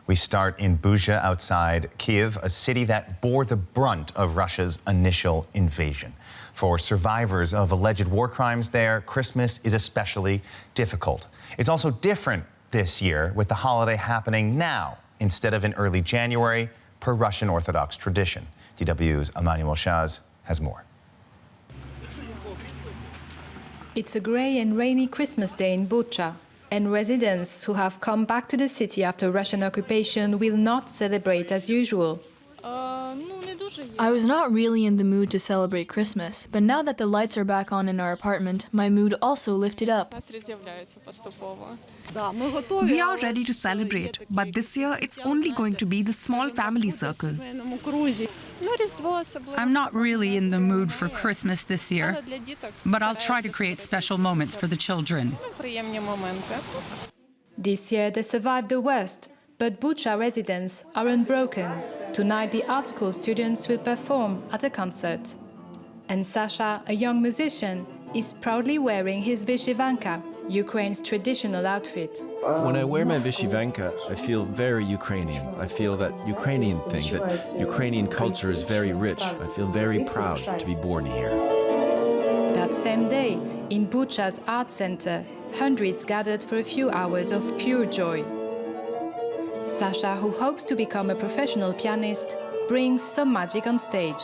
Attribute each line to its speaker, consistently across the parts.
Speaker 1: We start in Bucha outside Kyiv, a city that bore the brunt of Russia's initial invasion. For survivors of alleged war crimes there, Christmas is especially difficult. It's also different this year, with the holiday happening now instead of in early January, per Russian Orthodox tradition. DW's Emmanuelle Chaze has more.
Speaker 2: It's a grey and rainy Christmas day in Bucha, and residents who have come back to the city after Russian occupation will not celebrate as usual.
Speaker 3: I was not really in the mood to celebrate Christmas, but now that the lights are back on in our apartment, my mood also lifted up.
Speaker 4: We are ready to celebrate, but this year it's only going to be the small family circle. I'm not really in the mood for Christmas this year, but I'll try to create special moments for the children.
Speaker 2: This year they survived the worst, but Bucha residents are unbroken. Tonight the art school students will perform at a concert. And Sasha, a young musician, is proudly wearing his vyshyvanka, Ukraine's traditional outfit.
Speaker 5: When I wear my vyshyvanka, I feel very Ukrainian. I feel that Ukrainian thing, that Ukrainian culture is very rich. I feel very proud to be born here.
Speaker 2: That same day, in Bucha's art center, hundreds gathered for a few hours of pure joy. Sasha, who hopes to become a professional pianist, brings some magic on stage.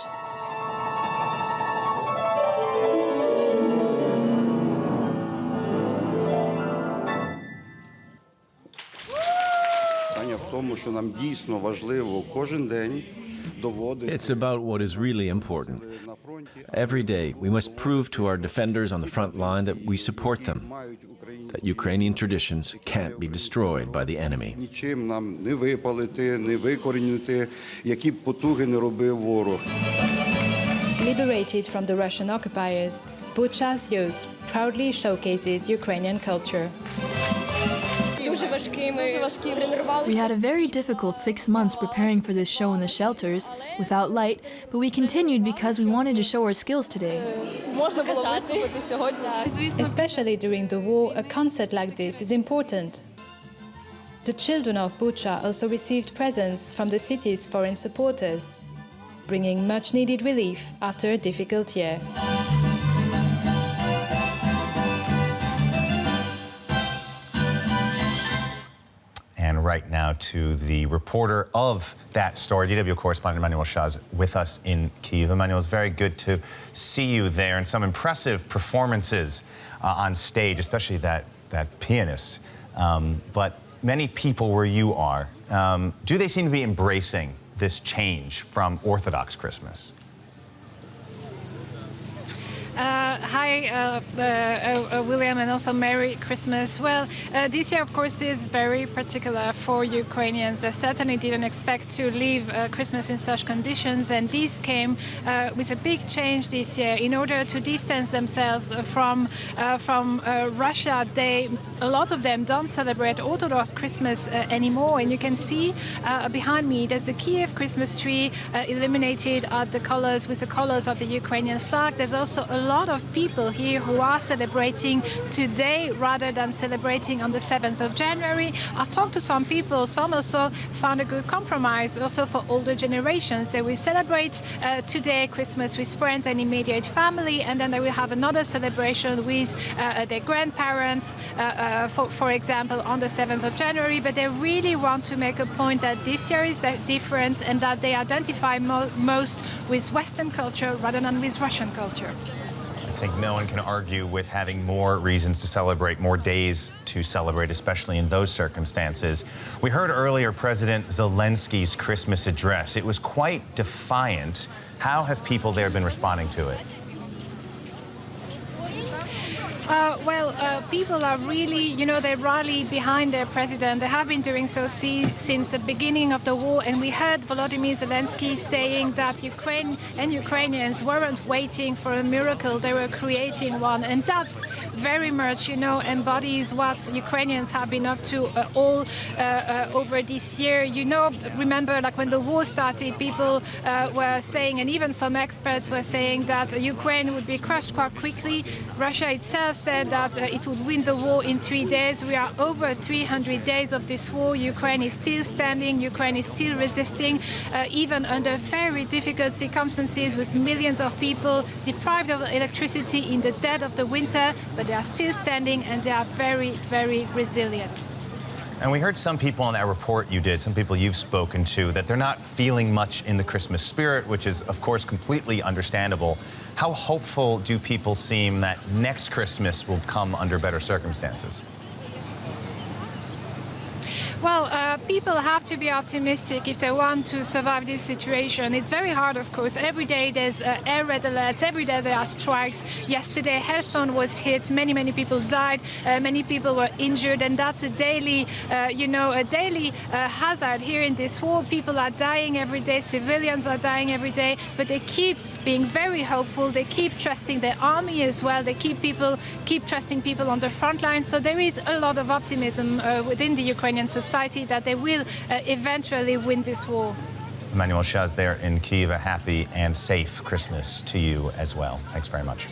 Speaker 5: It's about what is really important. Every day, we must prove to our defenders on the front line that we support them, that Ukrainian traditions can't be destroyed by the enemy.
Speaker 2: Liberated from the Russian occupiers, Bucha's youth proudly showcases Ukrainian culture.
Speaker 3: We had a very difficult 6 months preparing for this show in the shelters, without light, but we continued because we wanted to show our skills today.
Speaker 2: Especially during the war, a concert like this is important. The children of Bucha also received presents from the city's foreign supporters, bringing much-needed relief after a difficult year.
Speaker 1: And right now to the reporter of that story, DW correspondent Emmanuelle Chaze with us in Kyiv. Emmanuelle, it's very good to see you there, and some impressive performances on stage, especially that pianist. But many people where you are, do they seem to be embracing this change from Orthodox Christmas?
Speaker 6: Hi, William, and also Merry Christmas. Well, this year, of course, is very particular for Ukrainians. They certainly didn't expect to live Christmas in such conditions, and this came with a big change this year. In order to distance themselves from Russia, a lot of them don't celebrate Orthodox Christmas anymore. And you can see behind me, there's a Kyiv Christmas tree illuminated with the colors of the Ukrainian flag. There's also a lot of people here who are celebrating today rather than celebrating on the 7th of January. I've talked to some people, some also found a good compromise, also for older generations. They will celebrate today Christmas with friends and immediate family, and then they will have another celebration with their grandparents, for example, on the 7th of January. But they really want to make a point that this year is different, and that they identify most with Western culture rather than with Russian culture.
Speaker 1: I think no one can argue with having more reasons to celebrate, more days to celebrate, especially in those circumstances. We heard earlier President Zelensky's Christmas address. It was quite defiant. How have people there been responding to it?
Speaker 6: People are really, they rally behind their president. They have been doing so since the beginning of the war. And we heard Volodymyr Zelensky saying that Ukraine and Ukrainians weren't waiting for a miracle, they were creating one. And that very much, embodies what Ukrainians have been up to all over this year. Remember, like when the war started, people were saying, and even some experts were saying, that Ukraine would be crushed quite quickly. Russia itself said that it would win the war in 3 days. We are over 300 days of this war. Ukraine is still standing. Ukraine is still resisting, even under very difficult circumstances with millions of people deprived of electricity in the dead of the winter, but they are still standing and they are very, very resilient.
Speaker 1: And we heard some people on that report you did, some people you've spoken to, that they're not feeling much in the Christmas spirit, which is, of course, completely understandable. How hopeful do people seem that next Christmas will come under better circumstances?
Speaker 6: Well, people have to be optimistic if they want to survive this situation. It's very hard, of course. Every day there's air red alerts. Every day there are strikes. Yesterday, Kherson was hit. Many, many people died. Many people were injured, and that's a daily, hazard here in this war. People are dying every day. Civilians are dying every day, but they keep being very hopeful. They keep trusting their army as well. They keep trusting people on the front lines. So there is a lot of optimism within the Ukrainian society that they will eventually win this war.
Speaker 1: Emmanuelle Chaze there in Kyiv, a happy and safe Christmas to you as well. Thanks very much.